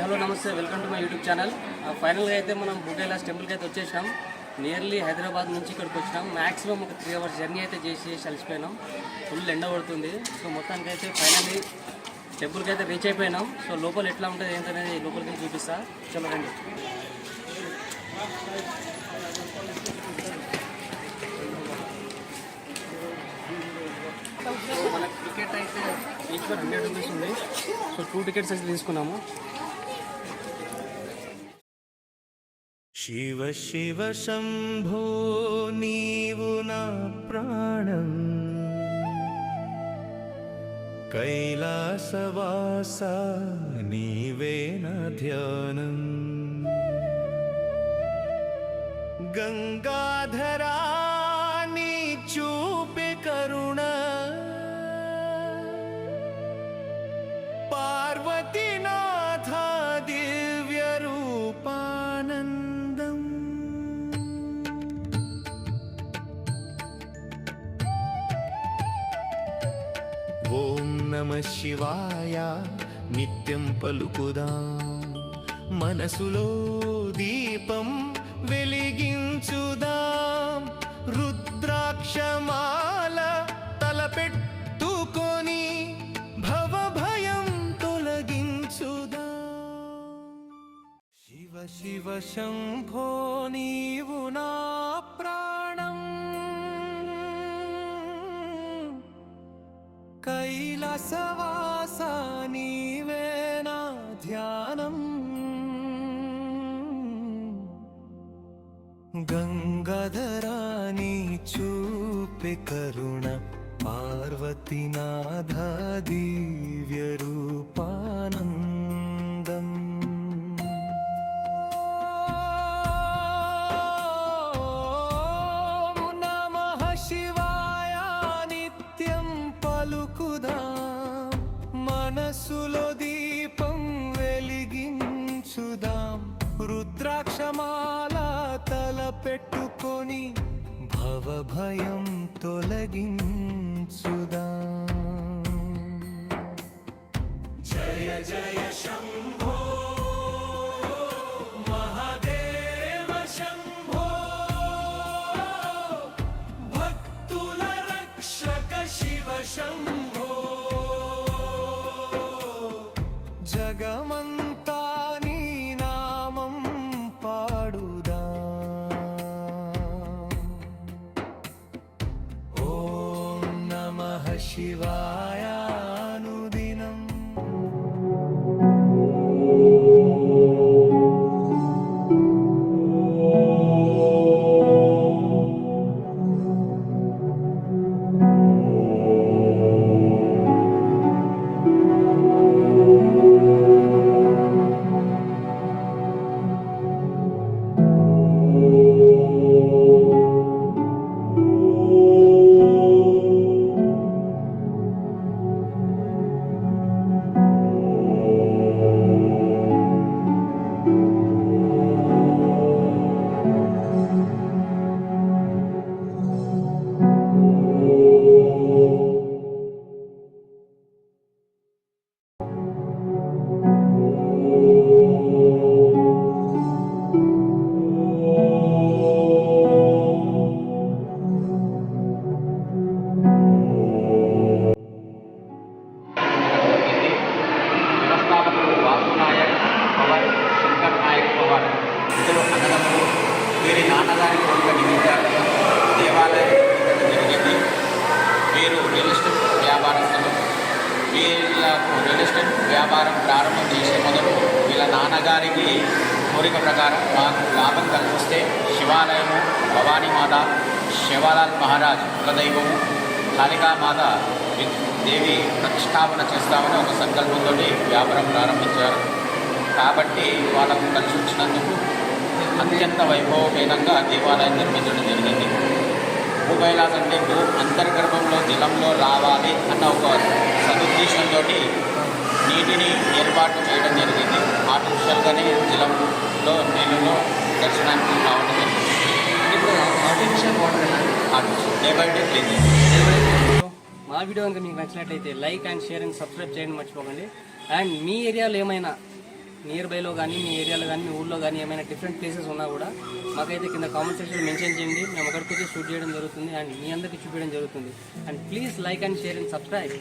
Hello నమస్తే, welcome to my YouTube channel. ఫైనల్గా అయితే మనం బుగ్గైలాస్ టెంపుల్కి అయితే వచ్చేసాం. నియర్లీ హైదరాబాద్ నుంచి ఇక్కడికి వచ్చినాం. మ్యాక్సిమం ఒక 3 hours జర్నీ అయితే చేసి అలసిపోయినాం. ఫుల్ ఎండ పడుతుంది. సో మొత్తానికి అయితే ఫైనల్లీ టెంపుల్కి అయితే రీచ్ అయిపోయినాం. సో లోపల ఎట్లా ఉంటుంది ఏంటనేది లోపలికి చూపిస్తా. చలో రండి. మన టికెట్ అయితే ఈచ్ 100 రూపీస్ ఉంది. సో 2 tickets అయితే తీసుకున్నాము. శివ శివ శంభో నీవు నా ప్రాణం, కైలాసవాస నీవే నా ధ్యానం, గంగాధరా నీ చూపే కరుణ, పార్వతీనాథ దివ్య రూపానందం. ఓం నమః శివాయ నిత్యం పలుకుదాం, మనసులో దీపం వెలిగించుదాం, రుద్రాక్షమాల తలపెట్టుకొని భవభయం తొలగించుదాం. శివ శివ శంభో నీవు నా ప్రాణం, కైలాసవాస నీవే నా ధ్యానం, గంగాధరాని చూపే కరుణ, పార్వతీనాథ దివ్య రూపానందం. నమః శివాయ నిత్యం పలుకుదాం, మనసులో దీపం వెలిగించుదాం, రుద్రాక్షమాల తలపెట్టుకొని భవభయం తొలగించుదాం. జయ జయ శంభో మహాదేవ శంభో, భక్తుల రక్షక శివ శంభో, జగమంతా నీ నామం పాడుదా. ఓం నమః శివాయ అనుదినం. వీరి నాన్నగారి కోరిక నిమిత్తం దేవాలయం జరిగింది. వీరు రియల్ ఎస్టేట్ వ్యాపారస్తులు. వీళ్ళకు రియల్ ఎస్టేట్ వ్యాపారం ప్రారంభం చేసే మొదలు వీళ్ళ నాన్నగారికి కోరిక ప్రకారం మాకు లాభం కల్పిస్తే శివాలయము, భవానీమాత, శివలాల్ మహారాజ్ కులదైవము, కాళికామాత దేవి ప్రతిష్టాపన చేస్తామని ఒక సంకల్పంతో వ్యాపారం ప్రారంభించారు. కాబట్టి వాళ్ళకు కలిసి వచ్చినందుకు అత్యంత వైభవపేతంగా దేవాలయం నిర్మించడం జరిగింది. భూకైలాస్ అంటే భూ అంతర్గర్భంలో జలంలో రావాలి అన్న ఒక సదుద్దేశంతో నీటిని ఏర్పాటు చేయడం జరిగింది. ఆర్టిఫిషియల్గానే జలంలో నీళ్ళలో దర్శనానికి రావడం జరిగింది. ఇప్పుడు artificial water day by day cleaning. మా వీడియో కనుక మీకు నచ్చినట్లయితే like and share and subscribe చేయడం మర్చిపోకండి. అండ్ మీ ఏరియాలో ఏమైనా నియర్ బైలో కానీ మీ ఏరియాలో కానీ మీ ఊళ్ళో కానీ ఏమైనా డిఫరెంట్ ప్లేసెస్ ఉన్నా కూడా మాకైతే కింద కామెంట్ సెక్షన్లో మెన్షన్ చేయండి. మేము అక్కడికి వచ్చి షూట్ చేయడం జరుగుతుంది అండ్ మీ అందరికీ చూపించడం జరుగుతుంది. And please like and share and subscribe.